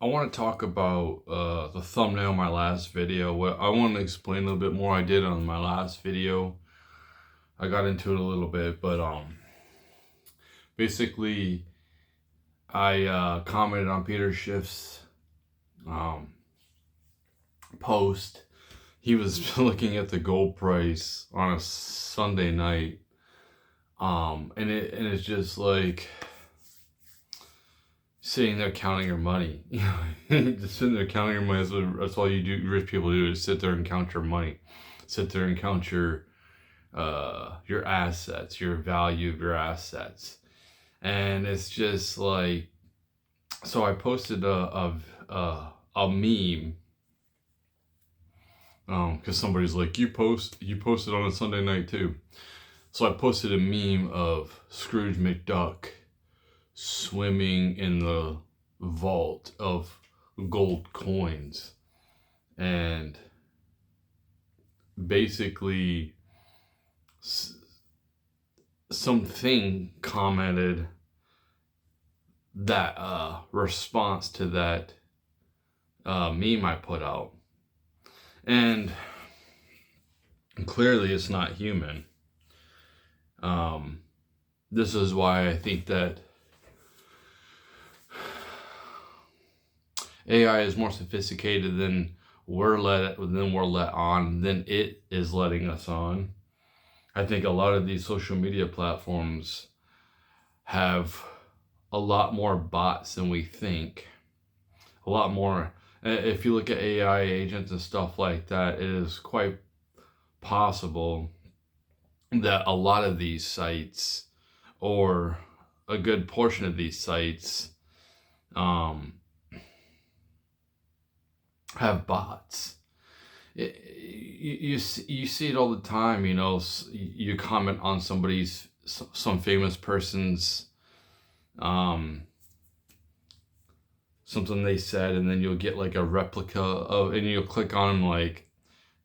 I want to talk about the thumbnail of my last video. What I want to explain a little bit more I did on my last video. I got into it a little bit, but basically I commented on Peter Schiff's um, post. He was looking at the gold price on a Sunday night, and it's just like sitting there counting your money. Just sitting there counting your money. That's all you do. Rich people do is sit there and count your money, sit there and count your assets, your value of your assets, and it's just like. So I posted a meme, because somebody's like, you posted on a Sunday night too. So I posted a meme of Scrooge McDuck swimming in the vault of gold coins, and basically something commented that response to that meme I put out, and clearly it's not human. This is why I think that AI is more sophisticated than we're let on, than it is letting us on. I think a lot of these social media platforms have a lot more bots than we think. A lot more. If you look at AI agents and stuff like that, it is quite possible that a lot of these sites, or a good portion of these sites, have bots. You see it all the time. You comment on some famous person's something they said, and then you'll get like a replica of, and you'll click on them,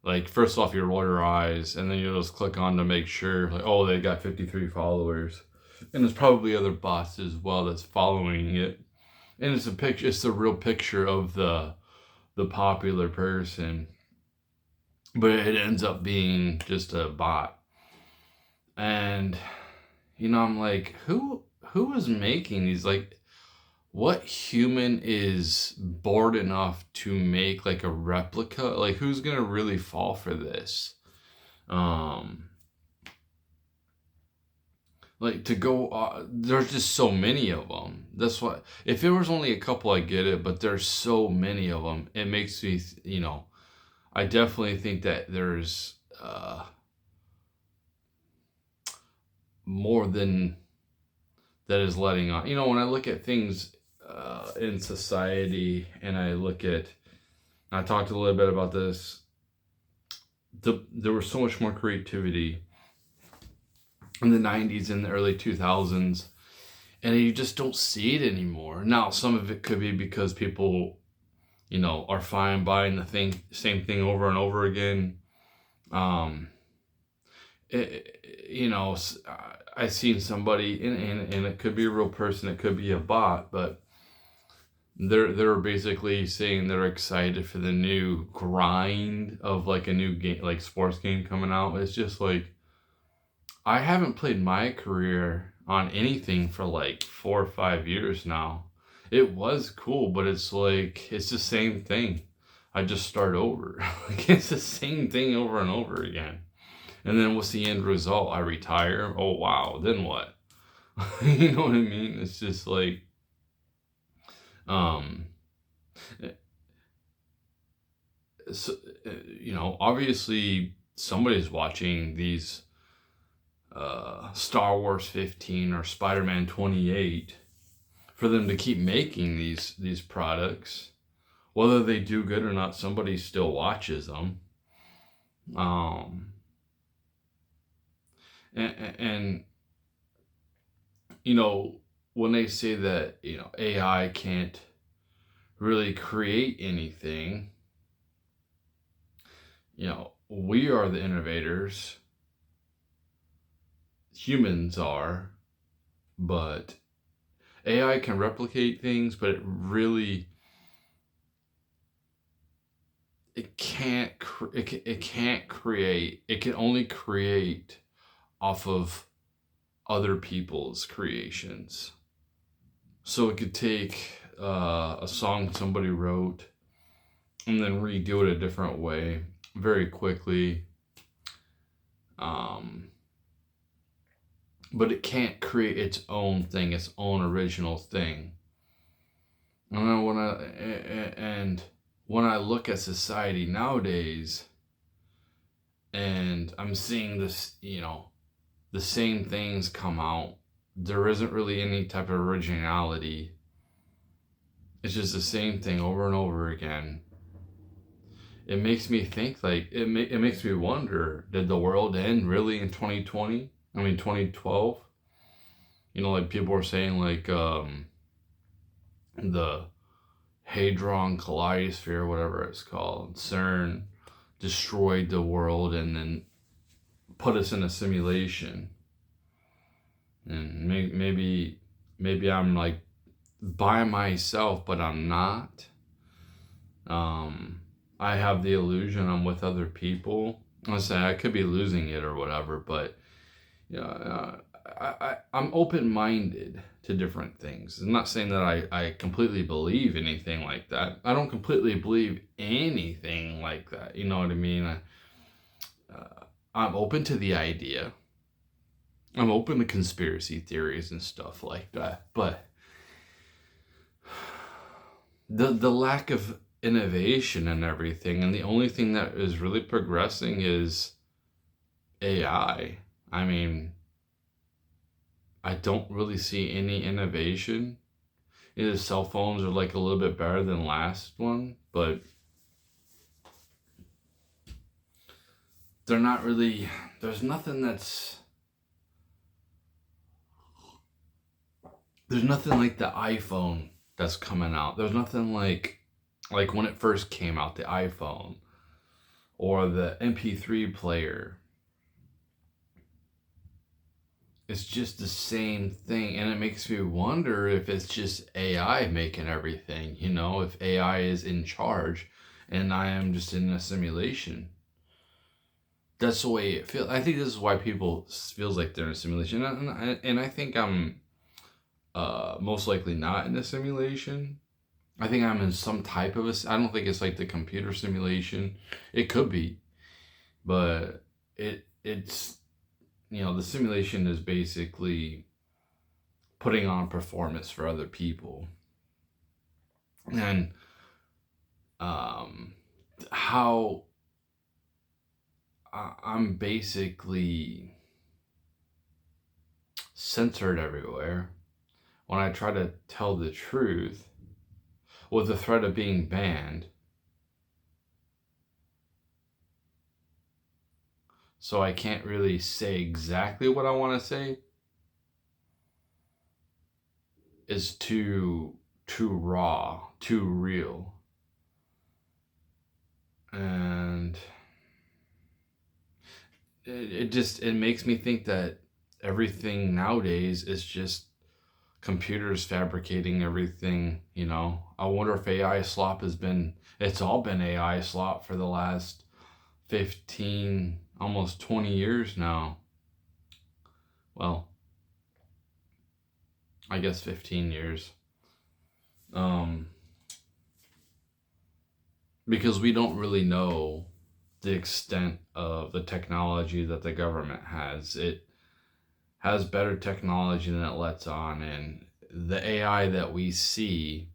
like first off you roll your eyes, and then you'll just click on to make sure, like, oh, they got 53 followers, and there's probably other bots as well that's following it, and it's the real picture of the popular person, but it ends up being just a bot. And I'm like, who is making these? Like, what human is bored enough to make like a replica? Like, who's gonna really fall for this? Like, to go, there's just so many of them. That's why, if it was only a couple, I get it, but there's so many of them. It makes me, I definitely think that there's more than that is letting on. When I look at things in society, and I talked a little bit about this, there was so much more creativity in the 90s and the early 2000s, and you just don't see it anymore. Now, some of it could be because people, are fine buying the same thing over and over again. I seen somebody, and it could be a real person, it could be a bot, but they're basically saying they're excited for the new grind of like a new game, like sports game coming out. It's just like, I haven't played my career on anything for like 4 or 5 years now. It was cool, but it's like, it's the same thing. I just start over. Like, it's the same thing over and over again. And then what's the end result? I retire. Oh, wow. Then what? You know what I mean? It's just like, so, obviously somebody's watching these Star Wars 15 or Spider-Man 28 for them to keep making these products. Whether they do good or not, somebody still watches them. And when they say that AI can't really create anything, we are the innovators. Humans are, but AI can replicate things, but it really it can't create. It can only create off of other people's creations. So it could take a song somebody wrote and then redo it a different way very quickly. But it can't create its own thing, its own original thing. And then when I look at society nowadays, and I'm seeing this, the same things come out, there isn't really any type of originality. It's just the same thing over and over again. It makes me think, like, it makes me wonder, did the world end really in 2020? I mean, 2012? Like people were saying, like, the Hadron Collidosphere, whatever it's called, CERN, destroyed the world and then put us in a simulation. And maybe I'm like by myself, but I'm not. I have the illusion I'm with other people. I say I could be losing it or whatever, but I'm open-minded to different things. I'm not saying that I completely believe anything like that. I don't completely believe anything like that. You know what I mean? I'm open to the idea. I'm open to conspiracy theories and stuff like that. But the lack of innovation and everything, and the only thing that is really progressing is AI. I mean, I don't really see any innovation. The cell phones are like a little bit better than last one, but they're not really, there's nothing like the iPhone that's coming out. There's nothing like when it first came out, the iPhone or the MP3 player. It's just the same thing, and it makes me wonder if it's just AI making everything, if AI is in charge and I am just in a simulation. That's the way it feels. I think this is why people feels like they're in a simulation, and I think I'm most likely not in a simulation. I think I'm in some type of I don't think it's like the computer simulation. It could be, but it's the simulation is basically putting on performance for other people. And how I'm basically censored everywhere when I try to tell the truth with the threat of being banned. So I can't really say exactly what I want to say. It's too raw, too real. And it makes me think that everything nowadays is just computers fabricating everything. I wonder if AI slop it's all been AI slop for the last 15, almost 20 years now. Well, I guess 15 years. Because we don't really know the extent of the technology that the government has. It has better technology than it lets on, and the AI that we see,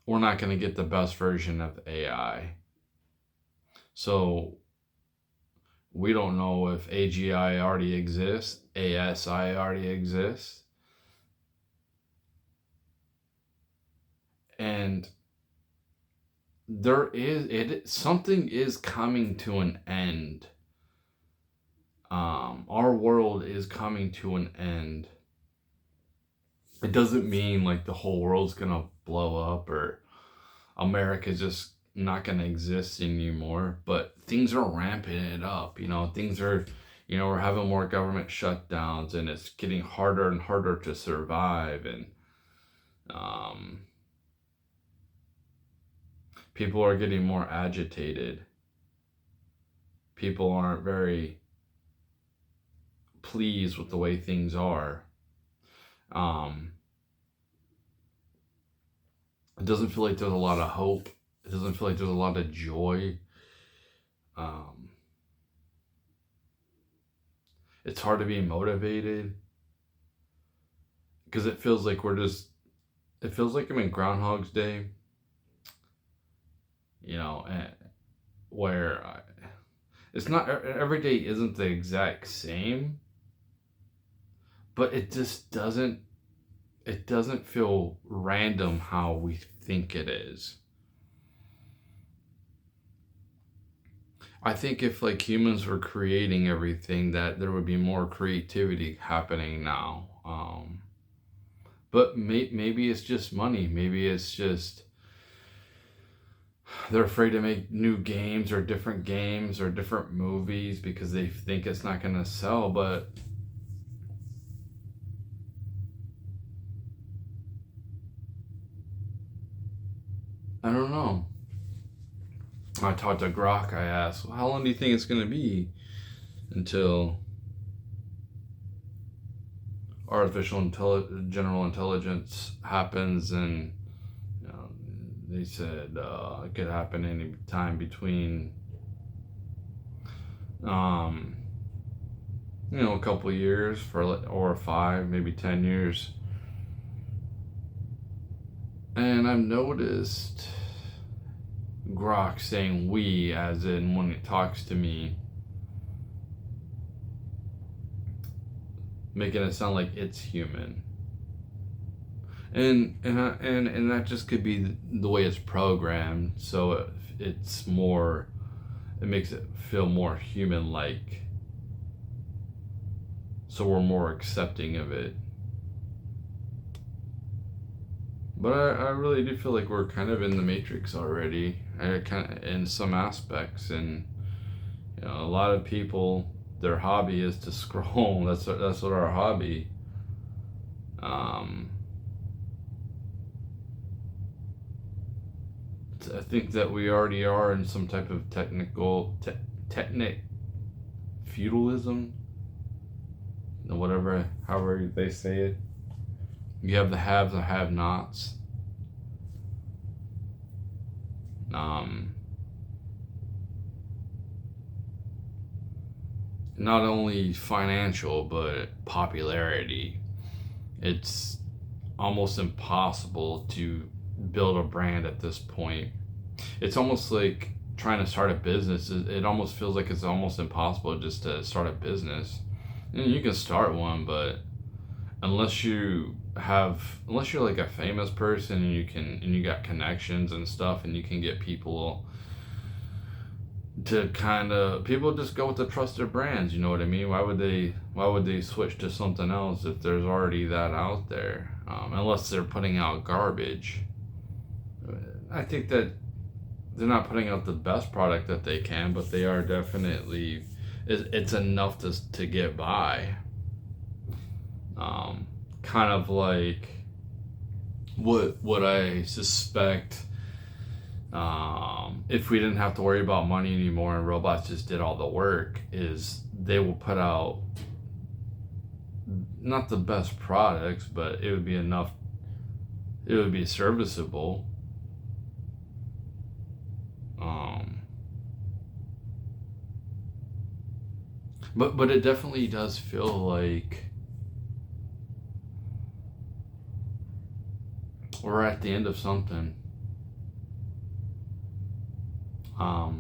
we're not going to get the best version of AI. So we don't know if AGI already exists, ASI already exists. And something is coming to an end. Our world is coming to an end. It doesn't mean like the whole world's gonna blow up or America's just not gonna exist anymore, but things are ramping it up. Things are, we're having more government shutdowns, and it's getting harder and harder to survive, and People are getting more agitated. People aren't very pleased with the way things are. Um, it doesn't feel like there's a lot of hope. It doesn't feel like there's a lot of joy. Um, it's hard to be motivated because it feels like it feels like I'm in Groundhog's Day, and where it's not, every day isn't the exact same, but it doesn't feel random how we think it is. I think if like humans were creating everything, that there would be more creativity happening now. But maybe it's just money. Maybe it's just they're afraid to make new games or different movies because they think it's not going to sell. But I don't know. I talked to Grok. I asked, well, how long do you think it's going to be until general intelligence happens? And they said it could happen any time between a couple of years or 5, maybe 10 years. And I've noticed Grok saying we, as in when it talks to me, making it sound like it's human. And that just could be the way it's programmed, so it makes it feel more human-like, so we're more accepting of it. But I really do feel like we're kind of in the Matrix already, in some aspects. And a lot of people, their hobby is to scroll. That's what our hobby. I think that we already are in some type of technic feudalism, however they say it. You have the haves and have-nots. Not only financial, but popularity. It's almost impossible to build a brand at this point. It's almost like trying to start a business. It almost feels like it's almost impossible just to start a business. And you can start one, but unless you're like a famous person and you got connections and stuff, and you can get people to people just go with the trusted brands. You know what I mean? Why would they switch to something else if there's already that out there? Unless they're putting out garbage. I think that they're not putting out the best product that they can, but they are definitely, it's enough to get by. Kind of like what I suspect, if we didn't have to worry about money anymore and robots just did all the work, is they will put out not the best products, but it would be enough, it would be serviceable. But it definitely does feel like we're at the end of something. I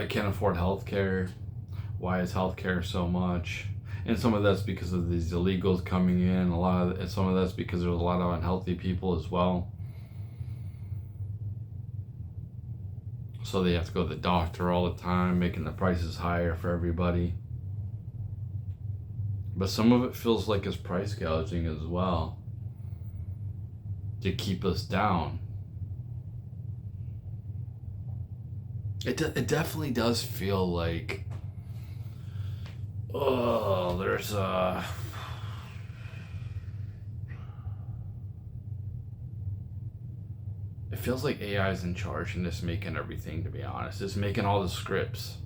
can't afford healthcare. Why is healthcare so much? And some of that's because of these illegals coming in. Some of that's because there's a lot of unhealthy people as well. So they have to go to the doctor all the time, making the prices higher for everybody. But some of it feels like it's price gouging as well, to keep us down. It definitely does feel like, there's It feels like AI is in charge and just making everything, to be honest. It's making all the scripts.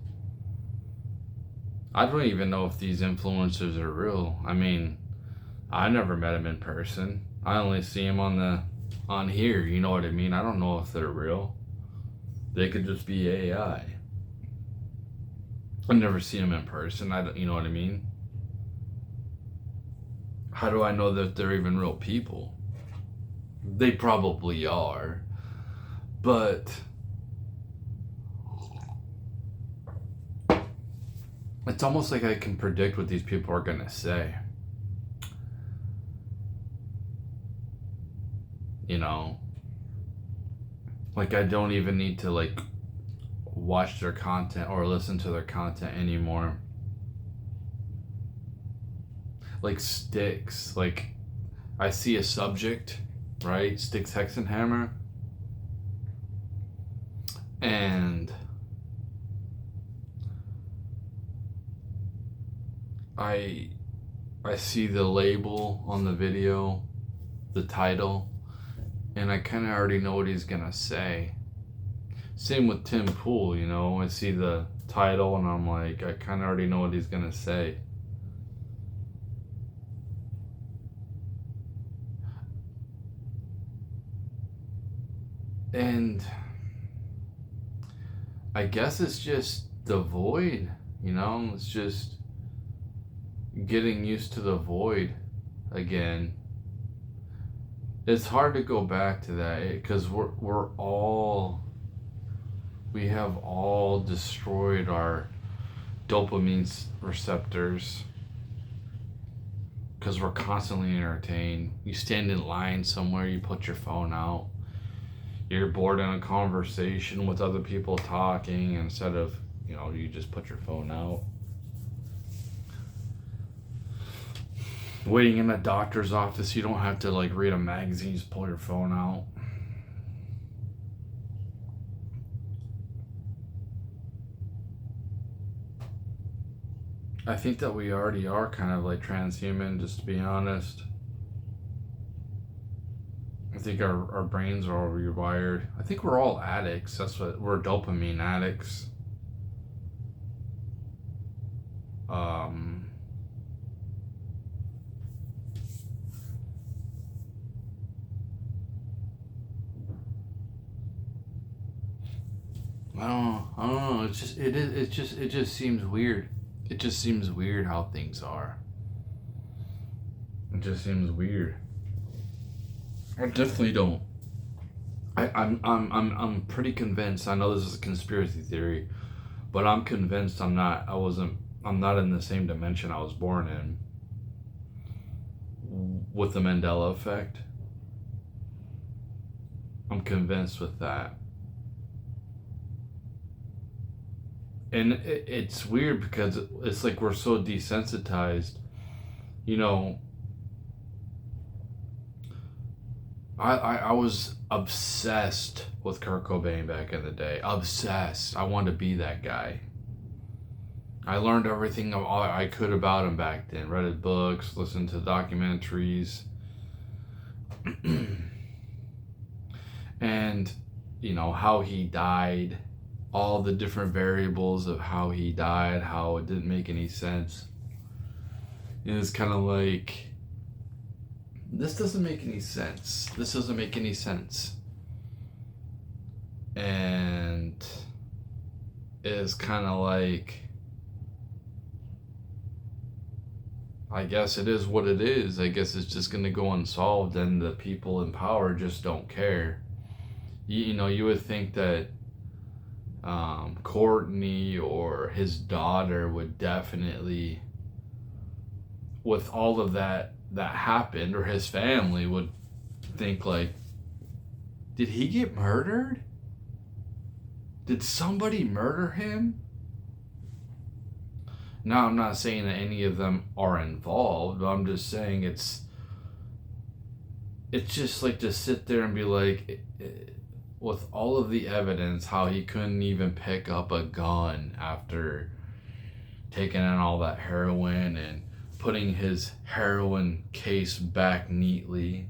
I don't even know if these influencers are real. I mean, I never met them in person. I only see them on here, you know what I mean? I don't know if they're real. They could just be AI. I never see them in person. You know what I mean? How do I know that they're even real people? They probably are. But it's almost like I can predict what these people are going to say. You know? Like, I don't even need to, like, watch their content or listen to their content anymore. Like Styx, like, I see a subject, right? Styx Hexenhammer. And I see the label on the video, the title, and I kind of already know what he's gonna say. Same with Tim Pool, you know. I see the title and I'm like, I kind of already know what he's gonna say. And I guess it's just the void, you know? It's just getting used to the void again. It's hard to go back to that because we have all destroyed our dopamine receptors because we're constantly entertained. You stand in line somewhere, you put your phone out. You're bored in a conversation with other people talking, instead of, you know, you just put your phone out. Waiting in a doctor's office, you don't have to like read a magazine, you just pull your phone out. I think that we already are kind of like transhuman, just to be honest. I think our brains are all rewired. I think we're all addicts. We're dopamine addicts. I don't know. It just seems weird. It just seems weird how things are. It just seems weird. I definitely don't. I'm pretty convinced. I know this is a conspiracy theory, but I'm convinced I'm not in the same dimension I was born in with the Mandela effect. I'm convinced with that. And it's weird because it's like we're so desensitized. You know, I was obsessed with Kurt Cobain back in the day. Obsessed. I wanted to be that guy. I learned everything I could about him back then. Read his books, listened to documentaries. And, you know, how he died. All the different variables of how he died. How it didn't make any sense. And it's kind of like, this doesn't make any sense. This doesn't make any sense. And it's kind of like, I guess it is what it is. I guess it's just going to go unsolved, and the people in power just don't care. You know, you would think that Courtney or his daughter would definitely, with all of that happened, or his family would think like, did he get murdered? Did somebody murder him? Now, I'm not saying that any of them are involved, but I'm just saying it's just like to sit there and be like, with all of the evidence, how he couldn't even pick up a gun after taking in all that heroin and putting his heroin case back neatly.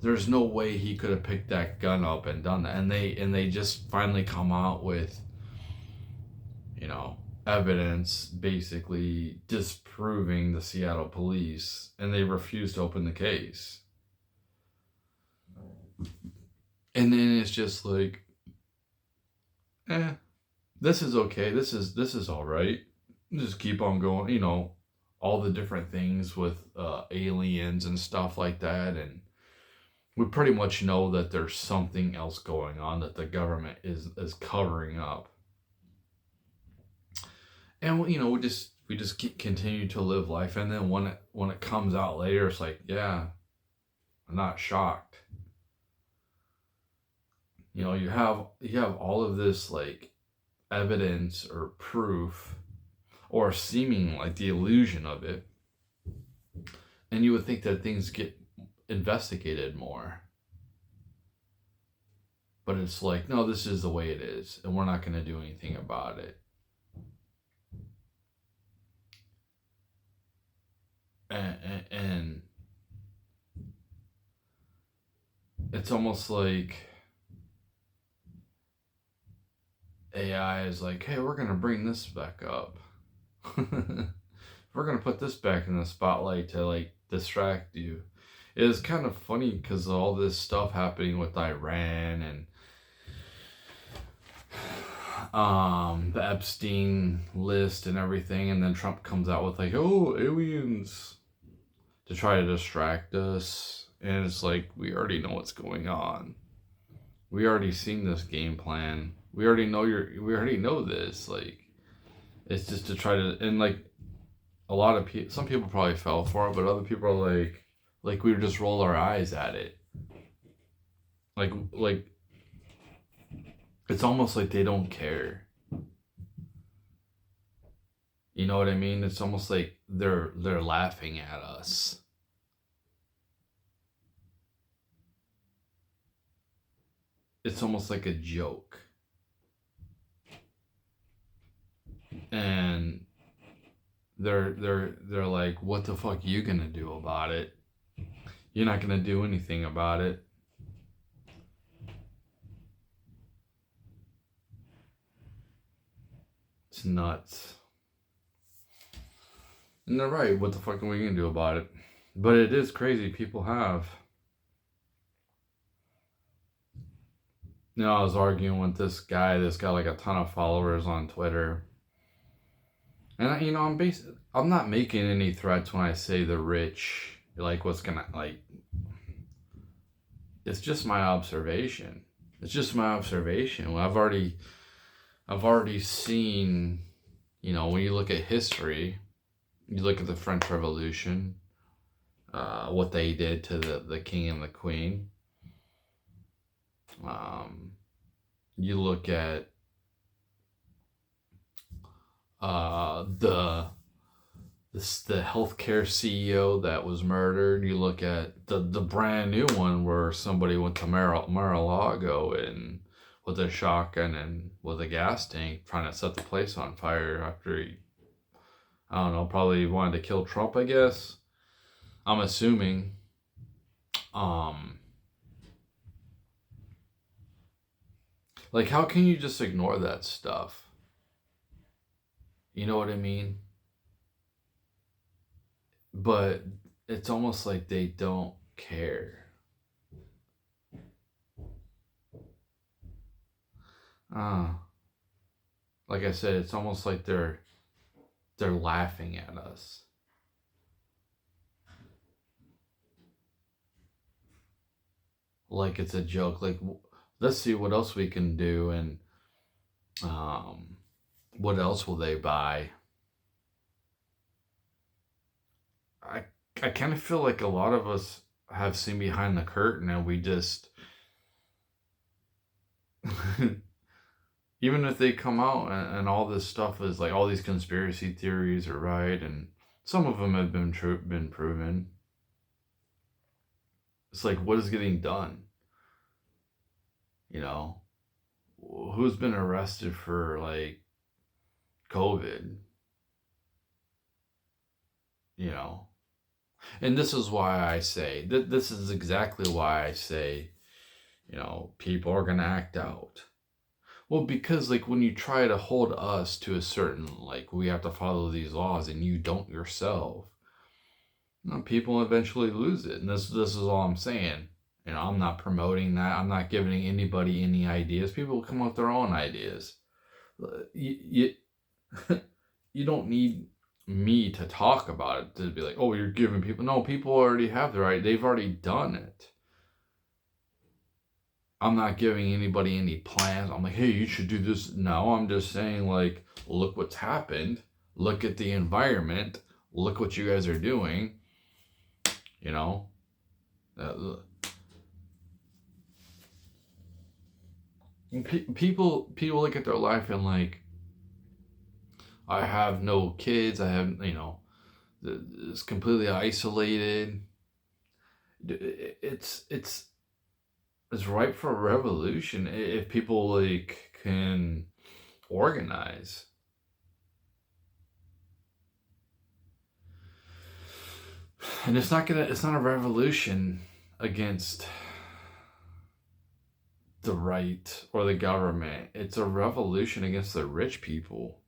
There's no way he could have picked that gun up and done that. And they just finally come out with, you know, evidence basically disproving the Seattle police, and they refuse to open the case. And then it's just like, this is okay. This is all right. Just keep on going. You know, all the different things with aliens and stuff like that, and we pretty much know that there's something else going on that the government is covering up. And you know, we just continue to live life, and then when it comes out later, it's like, yeah, I'm not shocked. You know, you have all of this like evidence or proof, or seeming like the illusion of it, and you would think that things get investigated more. But it's like, no, this is the way it is, and we're not going to do anything about it. And it's almost like AI is like, hey, we're going to bring this back up. We're going to put this back in the spotlight to like distract you. It is kind of funny because of all this stuff happening with Iran and the Epstein list and everything, and then Trump comes out with like, oh, aliens, to try to distract us. And it's like, we already know what's going on. We already seen this game plan. We already know this. Like, it's just to try to, and like a lot of people, some people probably fell for it, but other people are like we just roll our eyes at it. Like it's almost like they don't care. You know what I mean? It's almost like they're laughing at us. It's almost like a joke. And they're like, what the fuck are you gonna do about it? You're not gonna do anything about it. It's nuts. And they're right, what the fuck are we gonna do about it? But it is crazy, people have. You know, I was arguing with this guy that's got like a ton of followers on Twitter. And you know, I'm not making any threats when I say the rich, like what's gonna, like, it's just my observation. It's just my observation. I've already seen, you know, when you look at history, you look at the French Revolution, what they did to the king and the queen. You look at the healthcare CEO that was murdered. You look at the brand new one where somebody went to Mar-a-Lago and with a shotgun and with a gas tank trying to set the place on fire after he, I don't know, probably wanted to kill Trump, I guess. I'm assuming. Like, how can you just ignore that stuff? You know what I mean? But it's almost like they don't care. Like I said, it's almost like they're laughing at us. Like it's a joke. Like, let's see what else we can do, and what else will they buy? I kind of feel like a lot of us have seen behind the curtain, and we just even if they come out and all this stuff is like, all these conspiracy theories are right, and some of them have been proven. It's like, what is getting done? You know, who's been arrested for like COVID? You know, And this is why I say, this is exactly why I say, people are going to act out. Well, because like when you try to hold us to a certain, like we have to follow these laws and you don't yourself, people eventually lose it. And this is all I'm saying. I'm not promoting that. I'm not giving anybody any ideas. People come up with their own ideas. You, you don't need me to talk about it to be like, oh, you're giving people. No, people already have the right. They've already done it. I'm not giving anybody any plans. I'm like, hey, you should do this. No, I'm just saying, like, look what's happened. Look at the environment. Look what you guys are doing. People look at their life and like, I have no kids. I have, it's completely isolated. It's ripe for a revolution if people like can organize. And it's not a revolution against the right or the government. It's a revolution against the rich people.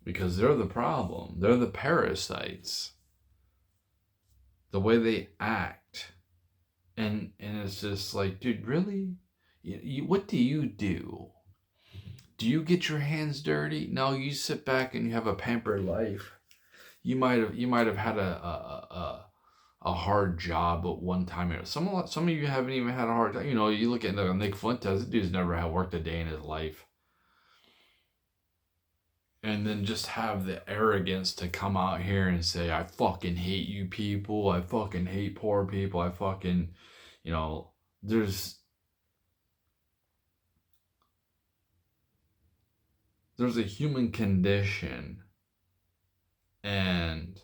Because they're the problem. They're the parasites. The way they act. And it's just like, dude, really? What do you do? Do you get your hands dirty? No, you sit back and you have a pampered life. You might have had a hard job at one time. Some of you haven't even had a hard time. You look at Nick Fuentes. This dude's never had worked a day in his life. And then just have the arrogance to come out here and say, I fucking hate you people. I fucking hate poor people. I fucking, there's a human condition. And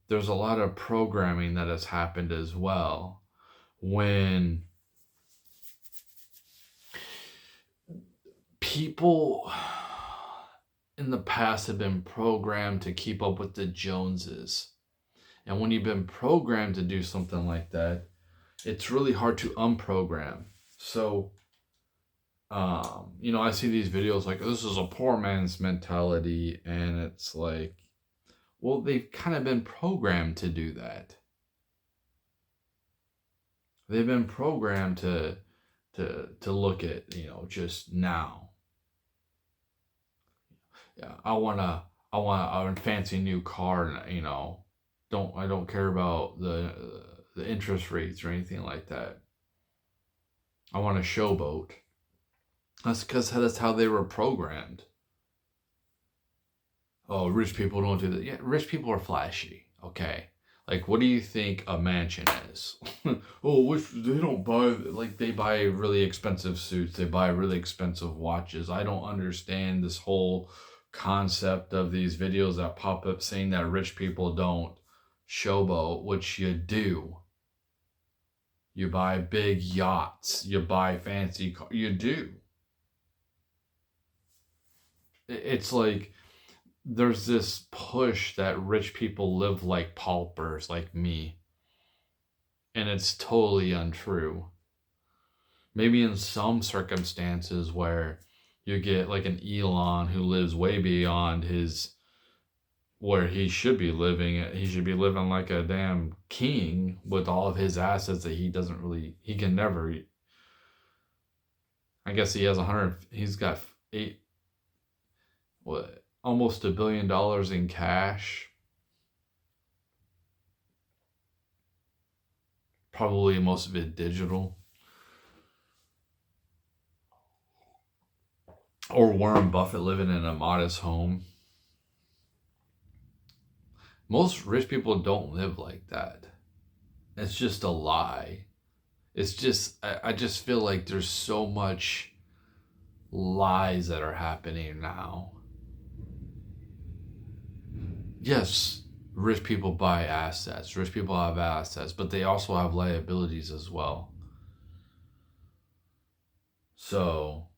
there's a lot of programming that has happened as well. When people in the past have been programmed to keep up with the Joneses. And when you've been programmed to do something like that, it's really hard to unprogram. So, I see these videos like, this is a poor man's mentality. And it's like, well, they've kind of been programmed to do that. They've been programmed to look at, just now. Yeah, I want a fancy new car, and I don't care about the interest rates or anything like that. I want a showboat. That's because that's how they were programmed. Oh, rich people don't do that. Yeah, rich people are flashy. Okay, like what do you think a mansion is? Oh, they don't buy they buy really expensive suits. They buy really expensive watches. I don't understand this whole concept of these videos that pop up saying that rich people don't showboat, which you do. You buy big yachts, you buy fancy cars, you do. It's like there's this push that rich people live like paupers like me, and it's totally untrue. Maybe in some circumstances where you get like an Elon who lives way beyond where he should be living. He should be living like a damn king with all of his assets that he can never. I guess he has he's got almost $1 billion in cash. Probably most of it digital. Or Warren Buffett living in a modest home. Most rich people don't live like that. It's just a lie. It's just, I just feel like there's so much lies that are happening now. Yes, rich people buy assets. Rich people have assets, but they also have liabilities as well. So,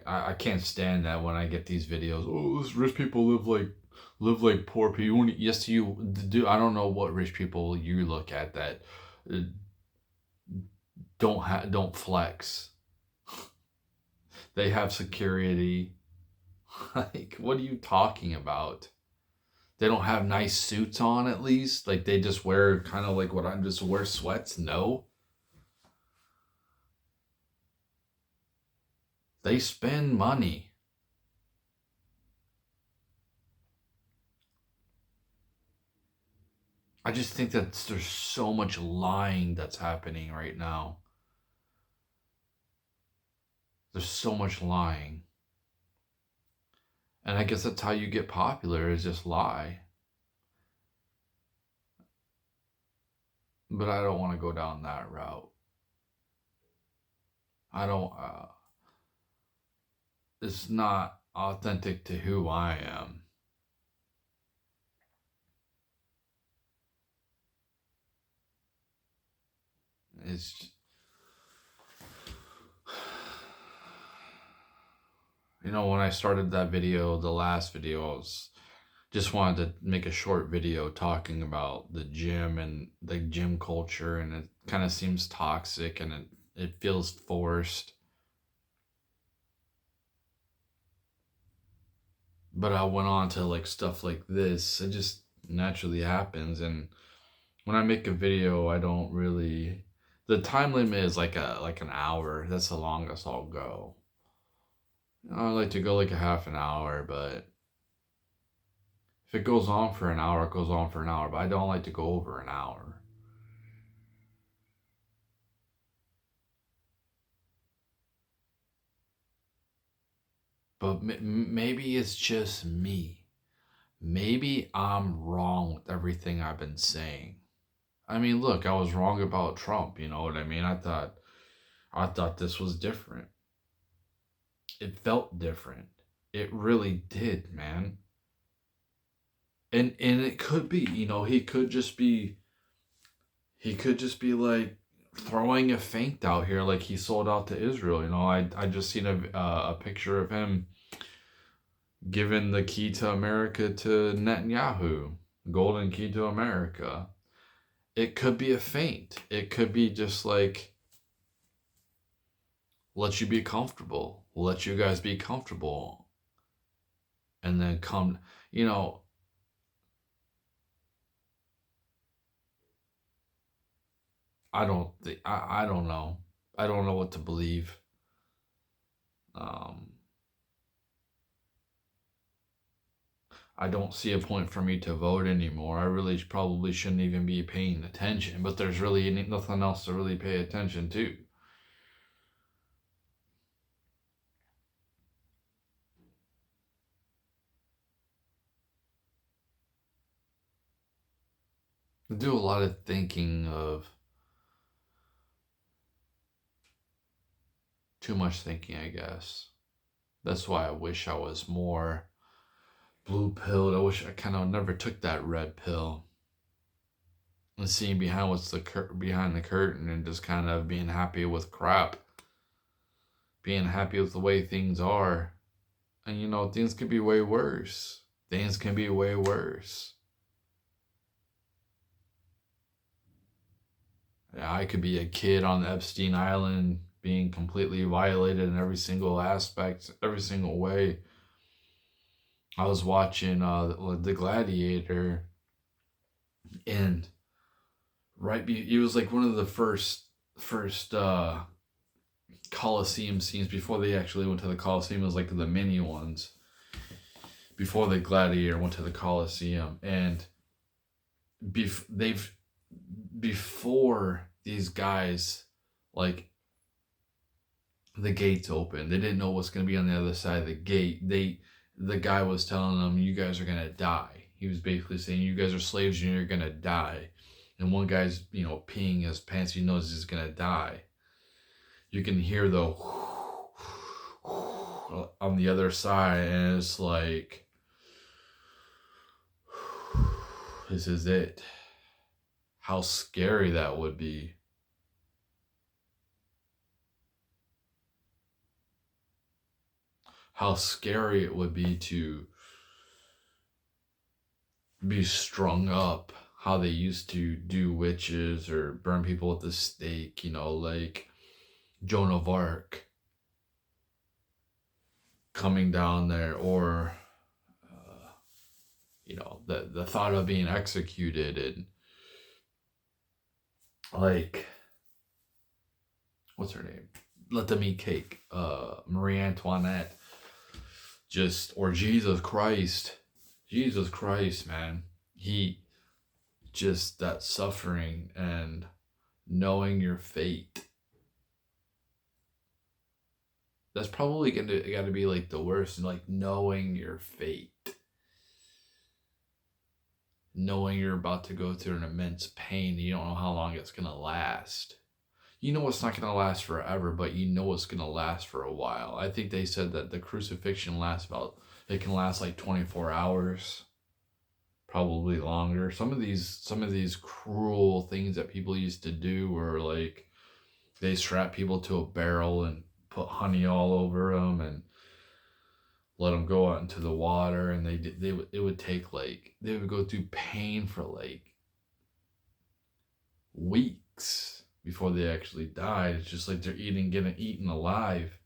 I can't stand that when I get these videos. Oh, those rich people live like Live like poor people. Yes, you do. I don't know what rich people you look at that uh, don't flex. They have security. Like, what are you talking about? They don't have nice suits on at least. Like they just wear kind of like what I'm just wear sweats. No, they spend money. I just think that there's so much lying that's happening right now. There's so much lying. And I guess that's how you get popular is just lie. But I don't want to go down that route. I don't, it's not authentic to who I am. It's, when I started that video, the last video, I was just wanted to make a short video talking about the gym and the gym culture, and it kind of seems toxic and it feels forced. But I went on to like stuff like this. It just naturally happens, and when I make a video, I don't really. The time limit is like an hour. That's the longest I'll go. I like to go like a half an hour, but if it goes on for an hour, it goes on for an hour. But I don't like to go over an hour. But maybe it's just me. Maybe I'm wrong with everything I've been saying. I mean, look, I was wrong about Trump. You know what I mean? I thought this was different. It felt different. It really did, man. And it could be, he could just be like throwing a feint out here, like he sold out to Israel. I just seen a picture of him giving the key to America to Netanyahu, golden key to America. It could be a feint. It could be just like, let you be comfortable. Let you guys be comfortable. And then come, you know, I don't know. I don't know what to believe. Um, I don't see a point for me to vote anymore. I really probably shouldn't even be paying attention, but there's really nothing else to really pay attention to. I do a lot of thinking of too much thinking, I guess. That's why I wish I was more blue pilled. I wish I kind of never took that red pill and seeing behind behind the curtain and just kind of being happy with crap, being happy with the way things are. And things could be way worse. Things can be way worse. Yeah, I could be a kid on Epstein Island being completely violated in every single aspect, every single way. I was watching The Gladiator, and it was like one of the first Coliseum scenes before they actually went to the Coliseum. It was like the mini ones before the Gladiator went to the Coliseum, and before these guys, like, the gates open, they didn't know what's going to be on the other side of the gate. The guy was telling them, you guys are going to die. He was basically saying, you guys are slaves and you're going to die. And one guy's peeing his pants, he knows he's going to die. You can hear the on the other side, and it's like, this is it. How scary that would be. How scary it would be to be strung up, how they used to do witches or burn people at the stake, like Joan of Arc coming down there, or the thought of being executed, and like, what's her name? Let them eat cake. Marie Antoinette. Or Jesus Christ. Jesus Christ, man. That suffering and knowing your fate. That's probably gotta be like the worst, like knowing your fate. Knowing you're about to go through an immense pain, you don't know how long it's gonna last. You know it's not going to last forever, but you know it's going to last for a while. I think they said that the crucifixion can last like 24 hours, probably longer. Some of these cruel things that people used to do were like, they strap people to a barrel and put honey all over them and let them go out into the water, and it would take like, they would go through pain for like weeks before they actually died. It's just like they're getting eaten alive.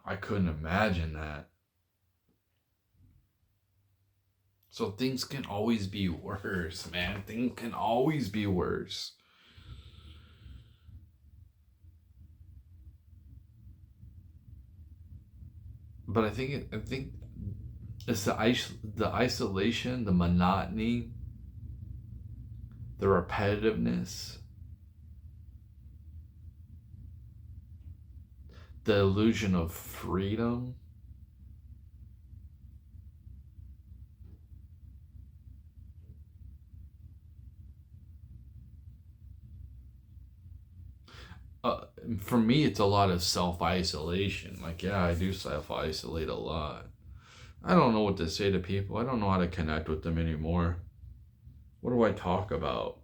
I couldn't imagine that. So things can always be worse, man. Things can always be worse. But I think it's the isolation, the monotony, the repetitiveness, the illusion of freedom. For me, it's a lot of self-isolation. Like, yeah, I do self-isolate a lot. I don't know what to say to people. I don't know how to connect with them anymore. What do I talk about?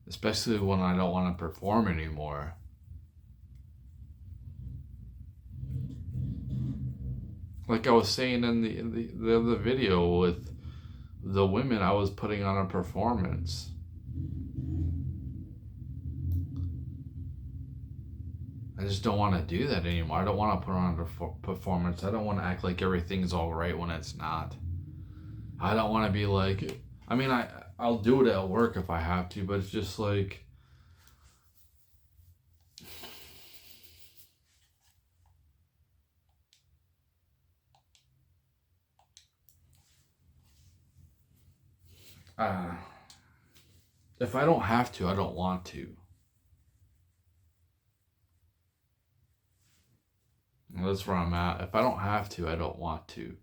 Especially when I don't want to perform anymore. Like I was saying in the other video with the women, I was putting on a performance. I just don't want to do that anymore. I don't want to put on a performance. I don't want to act like everything's all right when it's not. I don't want to be like, I mean, I'll do it at work if I have to, but it's just like, if I don't have to, I don't want to. That's where I'm at. If I don't have to, I don't want to.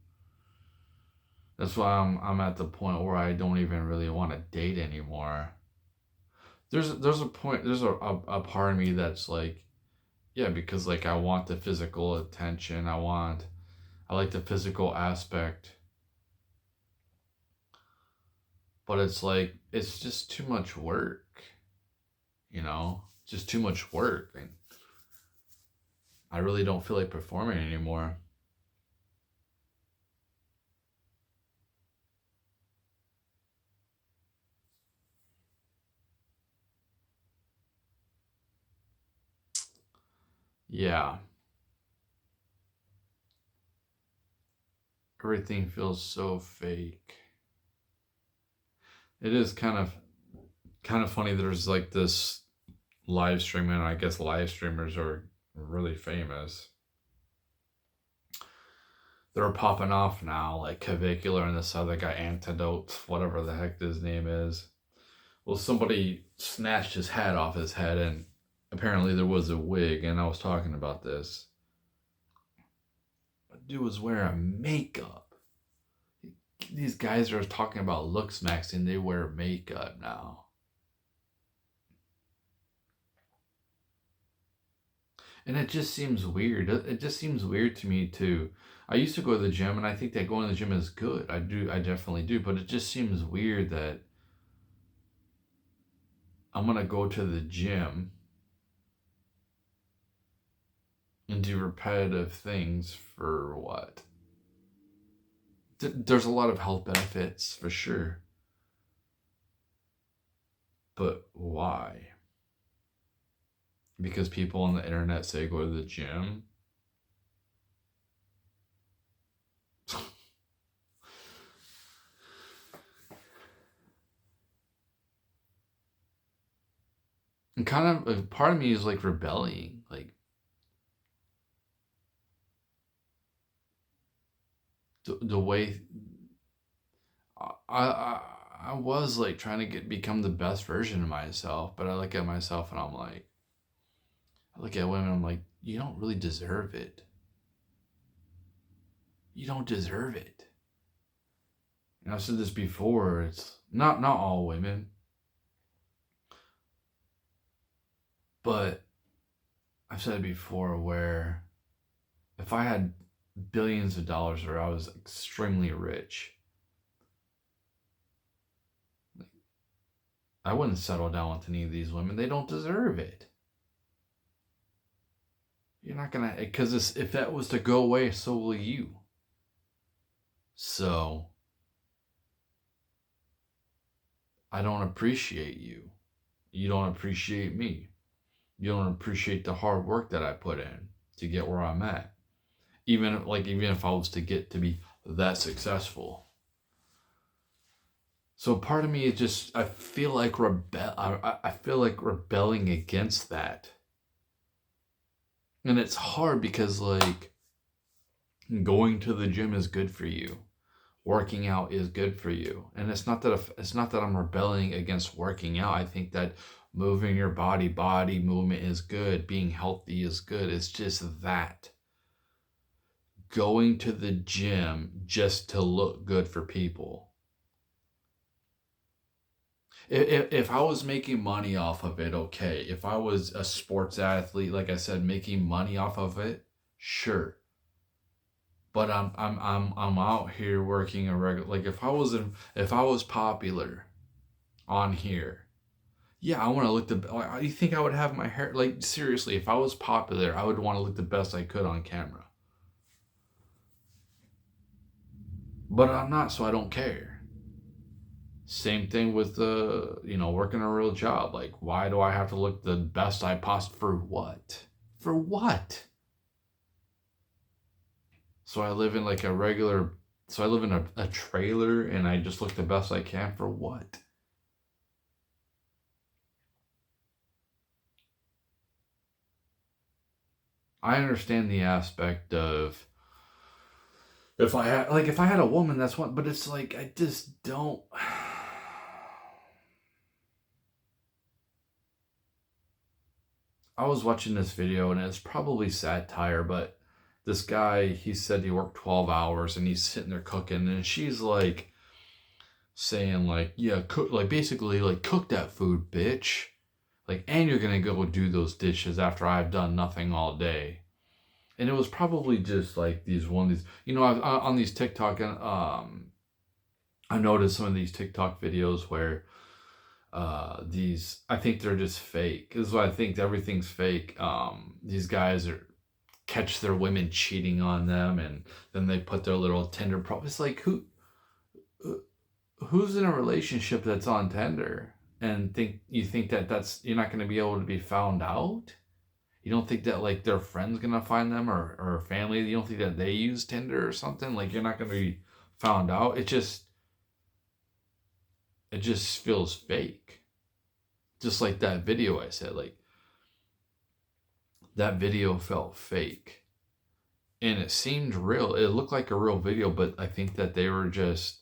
That's why I'm at the point where I don't even really want to date anymore. There's a point. There's a part of me that's like, yeah, because like I want the physical attention. I like the physical aspect. But it's like, it's just too much work. Just too much work. And I really don't feel like performing anymore. Yeah. Everything feels so fake. It is kind of funny. There's like this live streaming. I guess live streamers are really famous. They're popping off now, like Cavicular and this other guy, Antidote, whatever the heck his name is. Well, somebody snatched his hat off his head, and apparently there was a wig, and I was talking about this. The dude was wearing makeup. These guys are talking about looks maxing, they wear makeup now. And it just seems weird. It just seems weird to me too. I used to go to the gym, and I think that going to the gym is good. I definitely do. But it just seems weird that I'm going to go to the gym and do repetitive things for what? There's a lot of health benefits for sure. But why? Because people on the internet say go to the gym? And kind of a part of me is like rebelling. Like the way I was like trying to become the best version of myself, but I look at myself and I'm like, I look at women, I'm like, you don't really deserve it. You don't deserve it. And I've said this before, it's not all women, but I've said it before where if I had billions of dollars or I was extremely rich, I wouldn't settle down with any of these women. They don't deserve it. You're not gonna, because if that was to go away, so will you. So I don't appreciate you. You don't appreciate me. You don't appreciate the hard work that I put in to get where I'm at. Even if I was to get to be that successful. So part of me is just, I feel like I feel like rebelling against that. And it's hard because like going to the gym is good for you. Working out is good for you. And it's not that I'm rebelling against working out. I think that moving your body movement is good. Being healthy is good. It's just that going to the gym just to look good for people. If I was making money off of it, okay. If I was a sports athlete, like I said, making money off of it, sure. But I'm out here working a regular. Like if I was popular on here, yeah, I want to look the. Like, you think I would have my hair? Like seriously, if I was popular, I would want to look the best I could on camera. But I'm not, so I don't care. Same thing with working a real job. Like, why do I have to look the best I possibly for what? For what? So I live in like a regular. So I live in a trailer and I just look the best I can for what? I understand the aspect of if I had a woman, that's one. But it's like I just don't. I was watching this video and it's probably satire, but this guy, he said he worked 12 hours and he's sitting there cooking and she's like saying like, yeah, cook, like basically like cook that food, bitch. Like, and you're going to go do those dishes after I've done nothing all day. And it was probably just like on these TikTok and I noticed some of these TikTok videos where I think they're just fake. This is why I think everything's fake. These guys catch their women cheating on them and then they put their little Tinder profile. It's like who's in a relationship that's on Tinder and you think that you're not going to be able to be found out? You don't think that like their friends gonna find them or family? You don't think that they use Tinder or something? Like you're not gonna be found out. It just feels fake. Just like that video I said, like that video felt fake. And it seemed real. It looked like a real video, but I think that they were just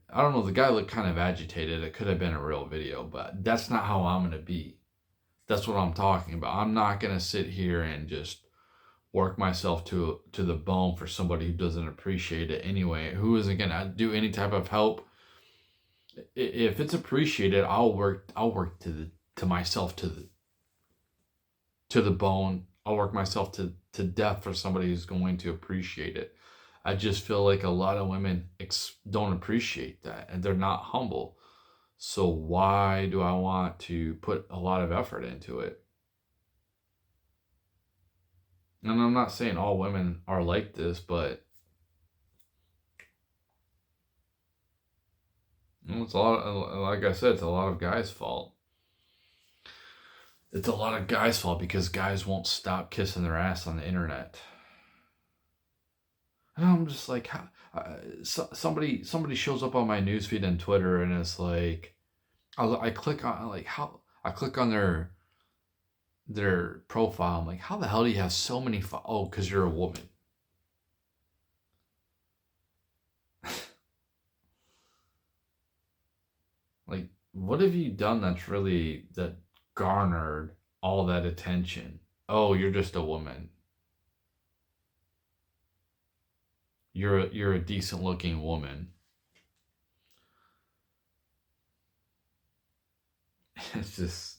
I don't know, the guy looked kind of agitated. It could have been a real video, but that's not how I'm gonna be. That's what I'm talking about. I'm not gonna sit here and just work myself to the bone for somebody who doesn't appreciate it anyway, who isn't gonna do any type of help. If it's appreciated, I'll work to myself to the bone. I'll work myself to death for somebody who's going to appreciate it. I just feel like a lot of women don't appreciate that and they're not humble. So why do I want to put a lot of effort into it? And I'm not saying all women are like this, but it's a lot. Like I said, it's a lot of guys' fault. It's a lot of guys' fault because guys won't stop kissing their ass on the internet. And I'm just like, how, somebody shows up on my newsfeed on Twitter, and it's like, I click on like how I click on their profile. I'm like, how the hell do you have so many? Oh, because you're a woman. Like, what have you done that garnered all that attention? Oh, you're just a woman. You're a decent looking woman. It's just,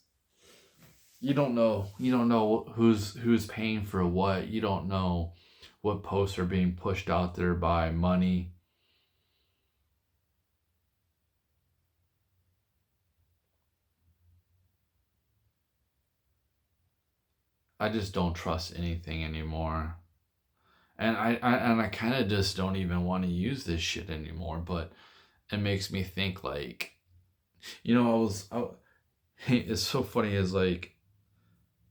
you don't know who's paying for what. You don't know what posts are being pushed out there by money. I just don't trust anything anymore. And I kind of just don't even want to use this shit anymore, but it makes me think like, it's so funny is like,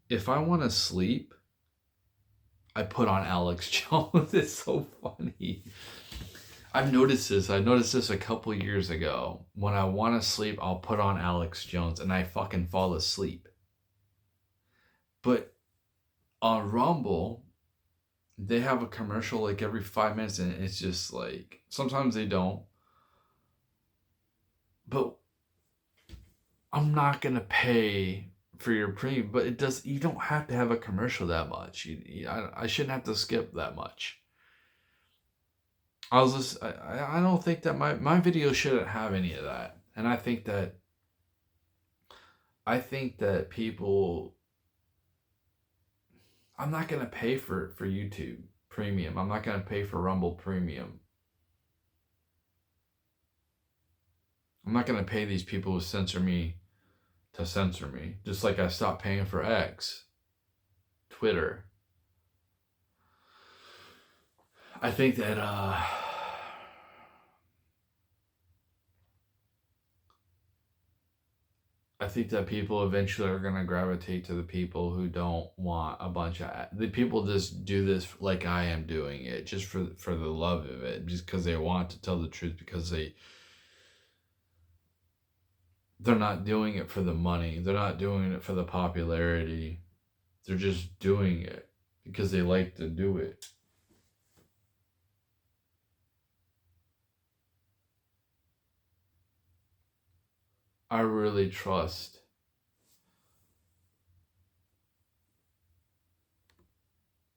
if I want to sleep, I put on Alex Jones. It's so funny. I've noticed this. I noticed this a couple years ago. When I want to sleep, I'll put on Alex Jones and I fucking fall asleep. But on Rumble, they have a commercial like every 5 minutes, and it's just like, sometimes they don't. But I'm not gonna pay for your premium. But you don't have to have a commercial that much. I shouldn't have to skip that much. I don't think that my video shouldn't have any of that. And I think that people, I'm not gonna pay for YouTube Premium. I'm not gonna pay for Rumble Premium. I'm not gonna pay these people who censor me to censor me. Just like I stopped paying for X, Twitter. I think that I think that people eventually are gonna gravitate to the people who don't want a bunch of the people just do this like I am doing it, just for the love of it, just because they want to tell the truth, because they're not doing it for the money, they're not doing it for the popularity, they're just doing it because they like to do it. I really trust